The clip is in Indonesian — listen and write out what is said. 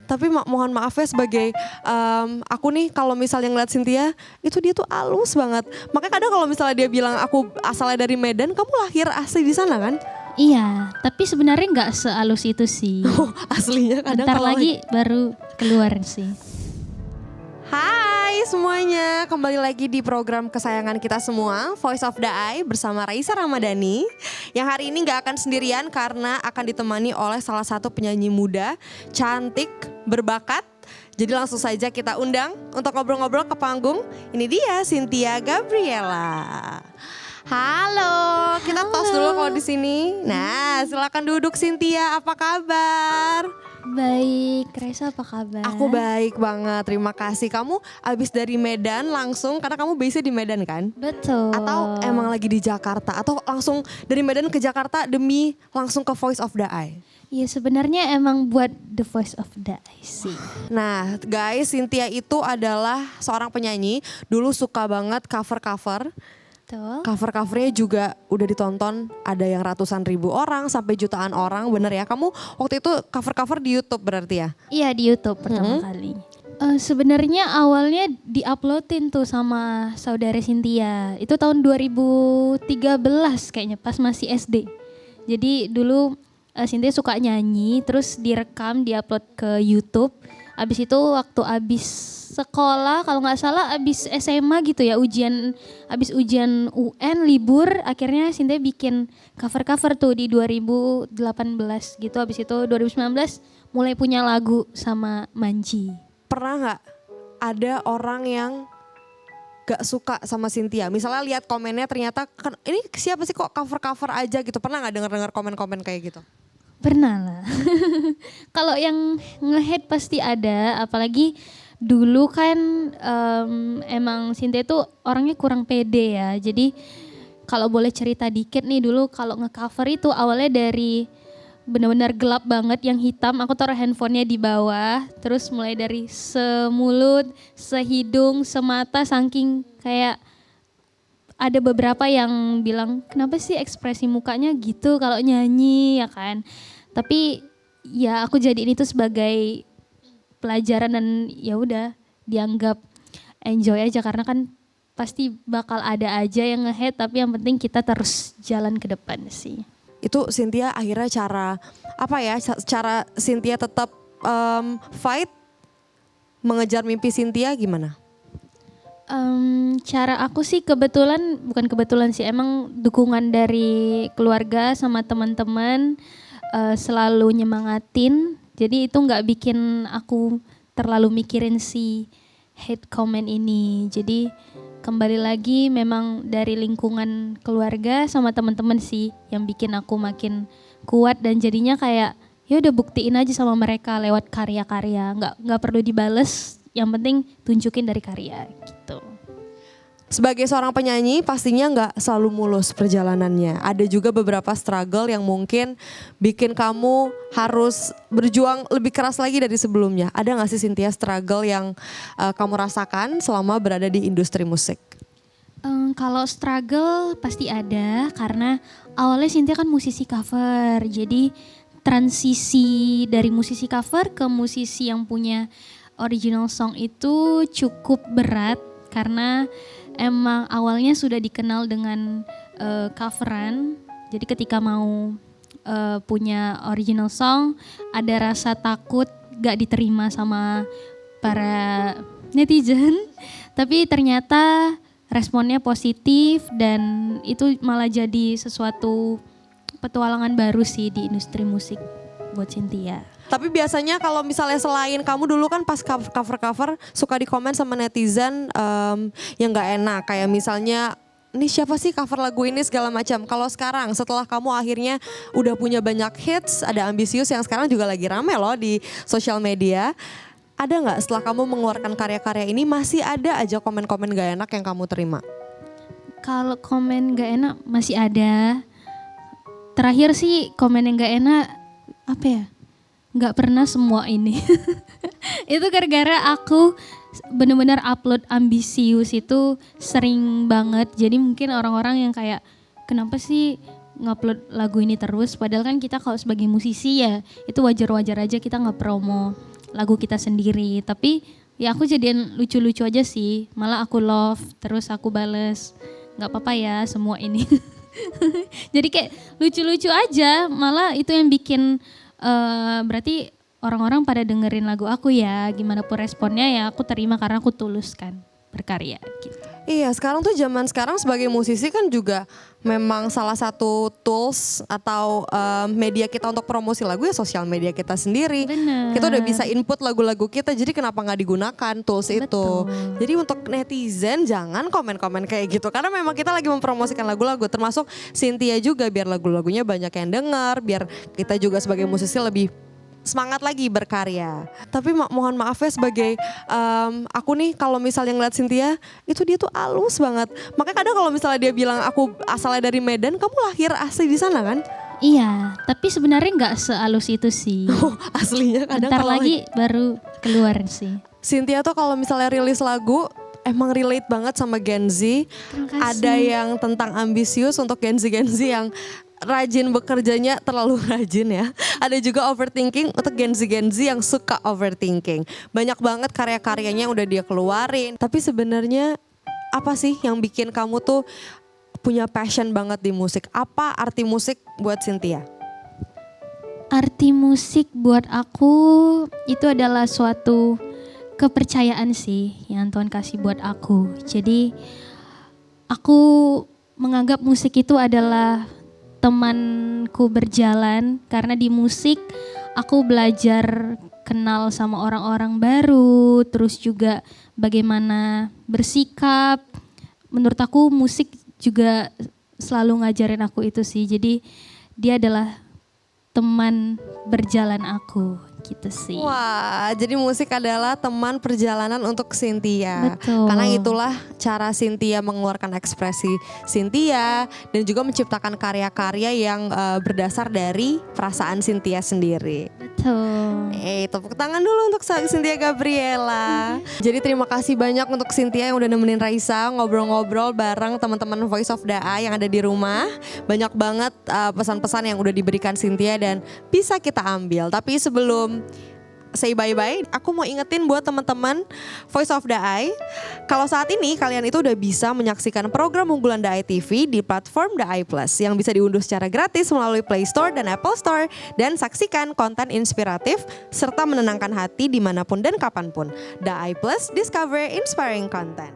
Tapi mohon maaf ya sebagai aku nih kalau misalnya ngeliat Cynthia itu dia tuh halus banget. Makanya kadang kalau misalnya dia bilang aku asalnya dari Medan, kamu lahir asli di sana kan? Iya, tapi sebenarnya nggak sehalus itu sih. Aslinya kadang Bentar kalau lagi baru keluar sih. Hai semuanya, kembali lagi di program kesayangan kita semua, Voice of the Eye bersama Raisa Ramadhani. Yang hari ini gak akan sendirian karena akan ditemani oleh salah satu penyanyi muda, cantik, berbakat. Jadi langsung saja kita undang untuk ngobrol-ngobrol ke panggung. Ini dia Cynthia Gabriela. Halo, kita tos dulu kalau di sini. Nah, silakan duduk Cynthia, apa kabar? Baik, Raisa apa kabar? Aku baik banget, terima kasih. Kamu abis dari Medan langsung, karena kamu base di Medan kan? Betul. Atau emang lagi di Jakarta? Atau langsung dari Medan ke Jakarta demi langsung ke Voice of the Eye? Iya sebenarnya emang buat The Voice of the Eye sih. Nah guys, Cynthia itu adalah seorang penyanyi. Dulu suka banget cover-cover. Tuh. Cover-covernya juga udah ditonton ada yang ratusan ribu orang sampai jutaan orang, bener ya? Kamu waktu itu cover-cover di YouTube berarti ya? Iya di YouTube pertama kali. Sebenarnya awalnya diuploadin tuh sama saudara Cynthia. Itu tahun 2013 kayaknya pas masih SD. Jadi dulu Cynthia suka nyanyi terus direkam diupload ke YouTube. Abis itu waktu abis sekolah kalau nggak salah abis SMA gitu ya abis ujian UN libur akhirnya Cynthia bikin cover-cover tuh di 2018 gitu. Abis itu 2019 mulai punya lagu sama Manji. Pernah gak ada orang yang gak suka sama Cynthia? Misalnya lihat komennya ternyata ini siapa sih kok cover-cover aja gitu. Pernah gak dengar komen-komen kayak gitu? Pernah lah. Kalau yang nge-hate pasti ada, apalagi dulu kan emang Cynthia tuh orangnya kurang pede ya. Jadi kalau boleh cerita dikit nih, dulu kalau nge-cover itu awalnya dari benar-benar gelap banget yang hitam, aku taruh handphonenya di bawah, terus mulai dari semulut, sehidung, semata, saking kayak ada beberapa yang bilang kenapa sih ekspresi mukanya gitu kalau nyanyi ya kan. Tapi ya aku jadiin itu sebagai pelajaran dan ya udah dianggap enjoy aja karena kan pasti bakal ada aja yang nge-hate tapi yang penting kita terus jalan ke depan sih. Itu Cynthia akhirnya cara Cynthia tetap fight mengejar mimpi Cynthia gimana? Cara aku sih bukan kebetulan sih, emang dukungan dari keluarga sama teman-teman selalu nyemangatin. Jadi itu nggak bikin aku terlalu mikirin si hate comment ini. Jadi kembali lagi memang dari lingkungan keluarga sama teman-teman sih yang bikin aku makin kuat dan jadinya kayak ya udah buktiin aja sama mereka lewat karya-karya. Nggak perlu dibales. Yang penting tunjukin dari karya gitu. Sebagai seorang penyanyi pastinya nggak selalu mulus perjalanannya. Ada juga beberapa struggle yang mungkin bikin kamu harus berjuang lebih keras lagi dari sebelumnya. Ada nggak sih Cynthia struggle yang kamu rasakan selama berada di industri musik? Kalau struggle pasti ada karena awalnya Cynthia kan musisi cover. Jadi transisi dari musisi cover ke musisi yang punya original song itu cukup berat karena emang awalnya sudah dikenal dengan coveran. Jadi ketika mau punya original song ada rasa takut gak diterima sama para netizen. Tapi ternyata responnya positif dan itu malah jadi sesuatu petualangan baru sih di industri musik buat Cynthia. Tapi biasanya kalau misalnya selain kamu dulu kan pas cover-cover suka di komen sama netizen yang gak enak. Kayak misalnya ini siapa sih cover lagu ini segala macam. Kalau sekarang setelah kamu akhirnya udah punya banyak hits, ada Ambisius yang sekarang juga lagi rame loh di sosial media. Ada gak setelah kamu mengeluarkan karya-karya ini masih ada aja komen-komen gak enak yang kamu terima? Kalau komen gak enak masih ada. Terakhir sih komen yang gak enak apa ya? Gak pernah semua ini. Itu gara-gara aku benar-benar upload Ambisius itu sering banget. Jadi mungkin orang-orang yang kayak kenapa sih ngupload lagu ini terus. Padahal kan kita kalau sebagai musisi ya itu wajar-wajar aja kita nge-promo lagu kita sendiri. Tapi ya aku jadian lucu-lucu aja sih. Malah aku love, terus aku bales, nggak apa-apa ya semua ini. Jadi kayak lucu-lucu aja. Malah itu yang bikin berarti orang-orang pada dengerin lagu aku ya. Gimana pun responnya ya aku terima karena aku tulus kan berkarya gitu. Iya, sekarang tuh zaman sekarang sebagai musisi kan juga memang salah satu tools atau media kita untuk promosi lagu ya sosial media kita sendiri. Bener. Kita udah bisa input lagu-lagu kita, jadi kenapa nggak digunakan tools itu? Betul. Jadi untuk netizen jangan komen-komen kayak gitu, karena memang kita lagi mempromosikan lagu-lagu, termasuk Cynthia juga biar lagu-lagunya banyak yang denger, biar kita juga sebagai musisi lebih semangat lagi berkarya. Tapi mohon maaf ya sebagai aku nih kalau misalnya ngeliat Cynthia itu dia tuh halus banget. Makanya kadang kalau misalnya dia bilang aku asalnya dari Medan, kamu lahir asli di sana kan? Iya, tapi sebenarnya nggak sehalus itu sih. Oh, aslinya kadang Bentar kalau lagi baru keluar sih. Cynthia tuh kalau misalnya rilis lagu emang relate banget sama Gen Z. Terima kasih. Ada yang tentang ambisius untuk Gen Z yang rajin bekerjanya terlalu rajin ya. Ada juga overthinking untuk Gen Z yang suka overthinking. Banyak banget karya-karyanya yang udah dia keluarin. Tapi sebenarnya apa sih yang bikin kamu tuh punya passion banget di musik? Apa arti musik buat Cynthia? Arti musik buat aku itu adalah suatu kepercayaan sih yang Tuhan kasih buat aku. Jadi aku menganggap musik itu adalah temanku berjalan, karena di musik aku belajar kenal sama orang-orang baru, terus juga bagaimana bersikap. Menurut aku musik juga selalu ngajarin aku itu sih. Jadi dia adalah teman berjalan aku gitu sih. Wah, jadi musik adalah teman perjalanan untuk Cynthia. Betul. Karena itulah cara Cynthia mengeluarkan ekspresi Cynthia dan juga menciptakan karya-karya yang berdasar dari perasaan Cynthia sendiri. Betul. Tepuk tangan dulu untuk Cynthia Gabriela. Jadi terima kasih banyak untuk Cynthia yang udah nemenin Raisa ngobrol-ngobrol bareng teman-teman Voice of the Eye yang ada di rumah. Banyak banget pesan-pesan yang udah diberikan Cynthia dan bisa kita ambil. Tapi sebelum say bye-bye, aku mau ingetin buat teman-teman Voice of the Eye, kalau saat ini kalian itu udah bisa menyaksikan program unggulan The Eye TV di platform The Eye Plus yang bisa diunduh secara gratis melalui Play Store dan Apple Store, dan saksikan konten inspiratif serta menenangkan hati dimanapun dan kapanpun. The Eye Plus, discover inspiring content.